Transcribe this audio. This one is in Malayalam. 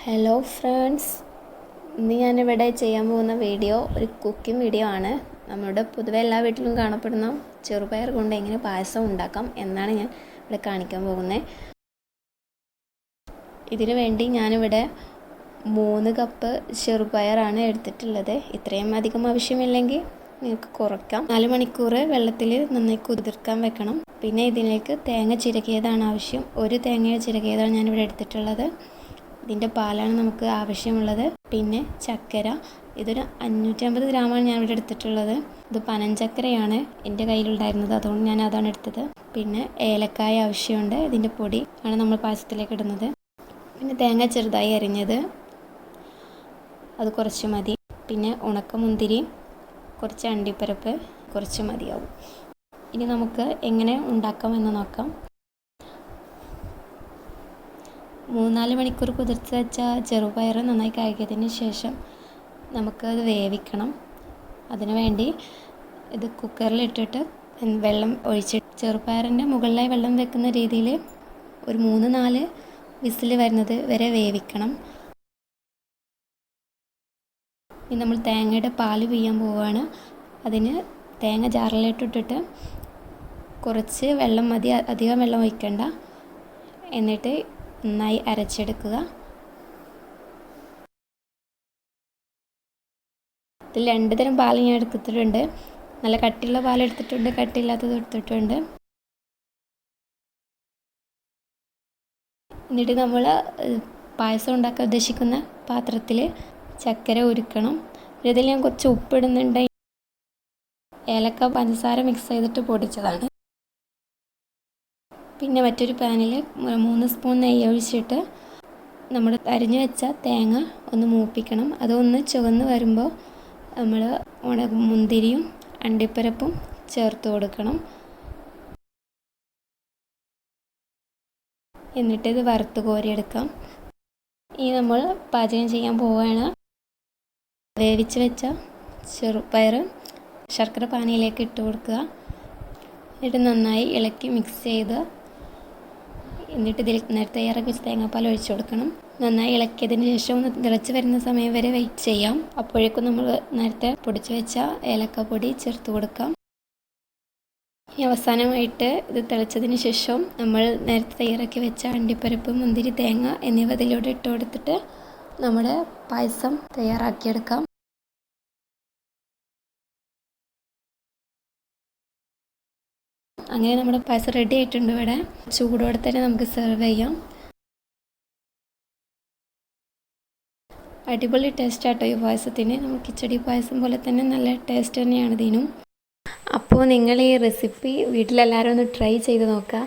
ഹലോ ഫ്രണ്ട്സ്, ഇന്ന് ഞാനിവിടെ ചെയ്യാൻ പോകുന്ന വീഡിയോ ഒരു കുക്കിംഗ് വീഡിയോ ആണ്. നമ്മുടെ പൊതുവെ എല്ലാ വീട്ടിലും കാണപ്പെടുന്ന ചെറുപയർ കൊണ്ട് എങ്ങനെ പായസം ഉണ്ടാക്കാം എന്നാണ് ഞാൻ ഇവിടെ കാണിക്കാൻ പോകുന്നത്. ഇതിനു വേണ്ടി ഞാനിവിടെ 3 കപ്പ് ചെറുപയറാണ് എടുത്തിട്ടുള്ളത്. ഇത്രയും അധികം ആവശ്യമില്ലെങ്കിൽ നിങ്ങൾക്ക് കുറയ്ക്കാം. 4 മണിക്കൂർ വെള്ളത്തിൽ നന്നായി കുതിർക്കാൻ വെക്കണം. പിന്നെ ഇതിലേക്ക് തേങ്ങ ചിരകിയതാണ് ആവശ്യം. ഒരു തേങ്ങ ചിരകിയതാണ് ഞാനിവിടെ എടുത്തിട്ടുള്ളത്. ഇതിൻ്റെ പാലാണ് നമുക്ക് ആവശ്യമുള്ളത്. പിന്നെ ചക്കര, ഇതൊരു 550 ഗ്രാമാണ് ഞാനിവിടെ എടുത്തിട്ടുള്ളത്. ഇത് പനഞ്ചക്കരയാണ് എൻ്റെ കയ്യിലുണ്ടായിരുന്നത്, അതുകൊണ്ട് ഞാൻ അതാണ് എടുത്തത്. പിന്നെ ഏലക്കായ ആവശ്യമുണ്ട്. ഇതിൻ്റെ പൊടി ആണ് നമ്മൾ പായസത്തിലേക്ക് ഇടുന്നത്. പിന്നെ തേങ്ങ ചെറുതായി അരിഞ്ഞത്, അത് കുറച്ച് മതി. പിന്നെ ഉണക്കമുന്തിരി, കുറച്ച് അണ്ടിപ്പരിപ്പ്, കുറച്ച് മതിയാവും. ഇനി നമുക്ക് എങ്ങനെ ഉണ്ടാക്കാമെന്ന് നോക്കാം. 3-4 മണിക്കൂർ കുതിർത്ത് വെച്ച ചെറുപയർ നന്നായി കഴുകിയതിന് ശേഷം നമുക്കത് വേവിക്കണം. അതിനു വേണ്ടി ഇത് കുക്കറിലിട്ടിട്ട് വെള്ളം ഒഴിച്ച് ചെറുപയറിൻ്റെ മുകളിലായി വെള്ളം വെക്കുന്ന രീതിയിൽ ഒരു 3-4 വിസിൽ വരുന്നത് വരെ വേവിക്കണം. ഇനി നമ്മൾ തേങ്ങയുടെ പാല് പിഴിയാൻ പോവുകയാണ്. അതിന് തേങ്ങ ജാറിലിട്ടിട്ട് കുറച്ച് വെള്ളം മതി, അധികം വെള്ളം ഒഴിക്കണ്ട. എന്നിട്ട് നന്നായി അരച്ചെടുക്കുക. ഇതിൽ 2 തരം പാൽ ഞാൻ എടുത്തിട്ടുണ്ട്. നല്ല കട്ടിയുള്ള പാൽ എടുത്തിട്ടുണ്ട്, കട്ടിയില്ലാത്തത് എടുത്തിട്ടുണ്ട്. എന്നിട്ട് നമ്മൾ പായസം ഉണ്ടാക്കാൻ ഉദ്ദേശിക്കുന്ന പാത്രത്തിൽ ചക്കര ഉരുക്കണം. ഇതിൽ ഞാൻ കുറച്ച് ഉപ്പിടുന്നുണ്ട്. ഏലക്ക, പഞ്ചസാര മിക്സ് ചെയ്തിട്ട് പൊടിച്ചതാണ്. പിന്നെ മറ്റൊരു പാനിൽ 3 സ്പൂൺ നെയ്യ് ഒഴിച്ചിട്ട് നമ്മൾ അരിഞ്ഞു വെച്ച തേങ്ങ ഒന്ന് മൂപ്പിക്കണം. അതൊന്ന് ചുവന്ന് വരുമ്പോൾ നമ്മൾ മുന്തിരിയും അണ്ടിപ്പരിപ്പും ചേർത്ത് കൊടുക്കണം. എന്നിട്ട് ഇത് വറുത്ത് കോരിയെടുക്കാം. ഇനി നമ്മൾ പാചകം ചെയ്യാൻ പോവുകയാണ്. വേവിച്ച് വെച്ച ചെറുപയർ ശർക്കര പാനിയിലേക്ക് ഇട്ട് കൊടുക്കുക. എന്നിട്ട് നന്നായി ഇളക്കി മിക്സ് ചെയ്ത് എന്നിട്ട് ഇതിൽ നേരത്തെ ഇറക്കി വെച്ച് തേങ്ങാപ്പാൽ ഒഴിച്ചു കൊടുക്കണം. നന്നായി ഇളക്കിയതിന് ശേഷം ഒന്ന് തിളച്ച് വരുന്ന സമയം വരെ വെയിറ്റ് ചെയ്യാം. അപ്പോഴേക്കും നമ്മൾ നേരത്തെ പൊടിച്ച് വെച്ച ഏലക്കപ്പൊടി ചേർത്ത് കൊടുക്കാം. ഇനി അവസാനമായിട്ട് ഇത് തിളച്ചതിന് ശേഷം നമ്മൾ നേരത്തെ തയ്യാറാക്കി വെച്ച അണ്ടിപ്പരിപ്പ്, മുന്തിരി, തേങ്ങ എന്നിവ ഇതിലൂടെ ഇട്ട് കൊടുത്തിട്ട് നമ്മുടെ പായസം തയ്യാറാക്കിയെടുക്കാം. അങ്ങനെ നമ്മുടെ പായസം റെഡി ആയിട്ടുണ്ട്. ഇവിടെ ചൂടോടെ തന്നെ നമുക്ക് സെർവ് ചെയ്യാം. അടിപൊളി ടേസ്റ്റ് ആട്ടോ ഈ പായസത്തിന്. നമുക്ക് കിച്ചടി പായസം പോലെ തന്നെ നല്ല ടേസ്റ്റ് തന്നെയാണ് ഇതിനും. അപ്പോൾ നിങ്ങൾ ഈ റെസിപ്പി വീട്ടിലെല്ലാവരും ഒന്ന് ട്രൈ ചെയ്ത് നോക്കുക.